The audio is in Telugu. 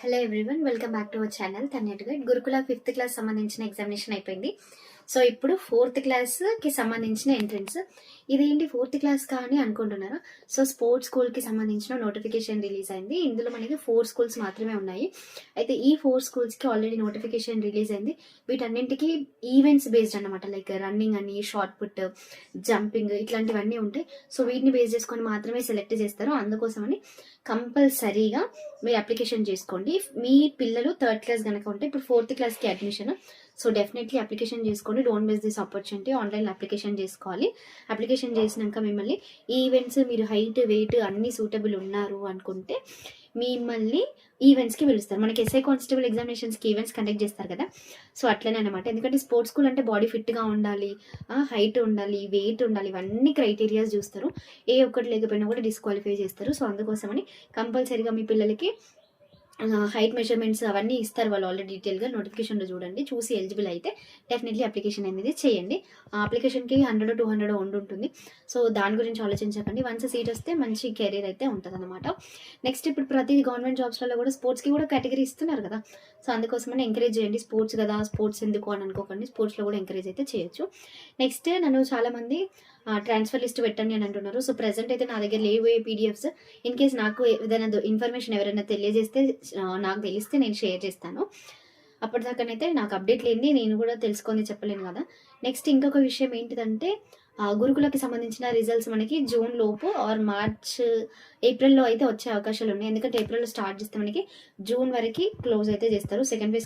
Hello everyone, welcome back to our channel తన్యట్ గైడ్. గురుకుల 5th క్లాస్ సంబంధించిన ఎగ్జామినేషన్ అయిపోయింది. సో ఇప్పుడు 4th క్లాస్కి సంబంధించిన ఎంట్రన్స్. ఇదేంటి 4th క్లాస్ కానీ అనుకుంటున్నారా? సో స్పోర్ట్స్ స్కూల్కి సంబంధించిన నోటిఫికేషన్ రిలీజ్ అయింది. ఇందులో మనకి 4 స్కూల్స్ మాత్రమే ఉన్నాయి. అయితే ఈ 4 స్కూల్స్కి ఆల్రెడీ నోటిఫికేషన్ రిలీజ్ అయింది. వీటన్నింటికి ఈవెంట్స్ బేస్డ్ అనమాట. లైక్ రన్నింగ్ అని, షార్ట్ పుట్, జంపింగ్ ఇట్లాంటివన్నీ ఉంటాయి. సో వీటిని బేస్ చేసుకొని మాత్రమే సెలెక్ట్ చేస్తారు. అందుకోసమని కంపల్సరీగా మీరు అప్లికేషన్ చేసుకోండి. మీ పిల్లలు 3rd క్లాస్ కనుక ఉంటే ఇప్పుడు 4th క్లాస్కి అడ్మిషన్. సో డెఫినెట్లీ అప్లికేషన్ చేసుకోండి. Don't miss this opportunity. ఆన్లైన్లో అప్లికేషన్ చేసుకోవాలి. అప్లికేషన్ చేసినాక మిమ్మల్ని ఈవెంట్స్, మీరు హైట్, వెయిట్ అన్నీ సూటబుల్ ఉన్నారు అనుకుంటే మిమ్మల్ని ఈవెంట్స్కి పిలుస్తారు. మనకి ఎస్ఐ కానిస్టేబుల్ ఎగ్జామినేషన్స్కి ఈవెంట్స్ కండక్ట్ చేస్తారు కదా. సో అట్లనే అనమాట. ఎందుకంటే స్పోర్ట్స్ స్కూల్ అంటే బాడీ ఫిట్గా ఉండాలి, హైట్ ఉండాలి, వెయిట్ ఉండాలి, ఇవన్నీ క్రైటీరియాస్ చూస్తారు. ఏ ఒక్కటి లేకపోయినా కూడా డిస్క్వాలిఫై చేస్తారు. సో అందుకోసమని కంపల్సరీగా మీ పిల్లలకి హైట్ మెజర్మెంట్స్ అవన్నీ ఇస్తారు వాళ్ళు ఆల్రెడీ డీటెయిల్గా. నోటిఫికేషన్లో చూడండి, చూసి ఎలిజిబుల్ అయితే డెఫినెట్లీ అప్లికేషన్ అనేది చేయండి. ఆ అప్లికేషన్కి 100-200 ఉంటుంది. సో దాని గురించి ఆలోచించకండి. వన్స్ సీట్ వస్తే మంచి కెరీర్ అయితే ఉంటుంది అనమాట. నెక్స్ట్ ఇప్పుడు ప్రతి గవర్నమెంట్ జాబ్స్లలో కూడా స్పోర్ట్స్కి కూడా కేటగిరీ ఇస్తున్నారు కదా. సో అందుకోసమని ఎంకరేజ్ చేయండి. స్పోర్ట్స్ కదా, స్పోర్ట్స్ ఎందుకు అని అనుకోకండి. స్పోర్ట్స్లో కూడా ఎంకరేజ్ అయితే చేయొచ్చు. నెక్స్ట్ నన్ను చాలామంది ట్రాన్స్ఫర్ లిస్ట్ పెట్టండి అని అంటున్నారు. సో ప్రెసెంట్ అయితే నా దగ్గర లేవు పీడిఎఫ్స్. ఇన్ కేస్ నాకు ఏదైనా ఇన్ఫర్మేషన్ ఎవరైనా తెలియజేస్తే నాకు తెలిస్తే నేను షేర్ చేస్తాను. అప్పటిదాకానైతే నాకు అప్డేట్ లేని నేను కూడా తెలుసుకొని చెప్పలేను కదా. నెక్స్ట్ ఇంకొక విషయం ఏంటిదంటే గురుకులకి సంబంధించిన రిజల్ట్స్ మనకి జూన్ లోపు ఆర్ మార్చ్, ఏప్రిల్లో అయితే వచ్చే అవకాశాలు ఉన్నాయి. ఎందుకంటే ఏప్రిల్లో స్టార్ట్ చేస్తే మనకి జూన్ వరకు క్లోజ్ అయితే చేస్తారు. Second phase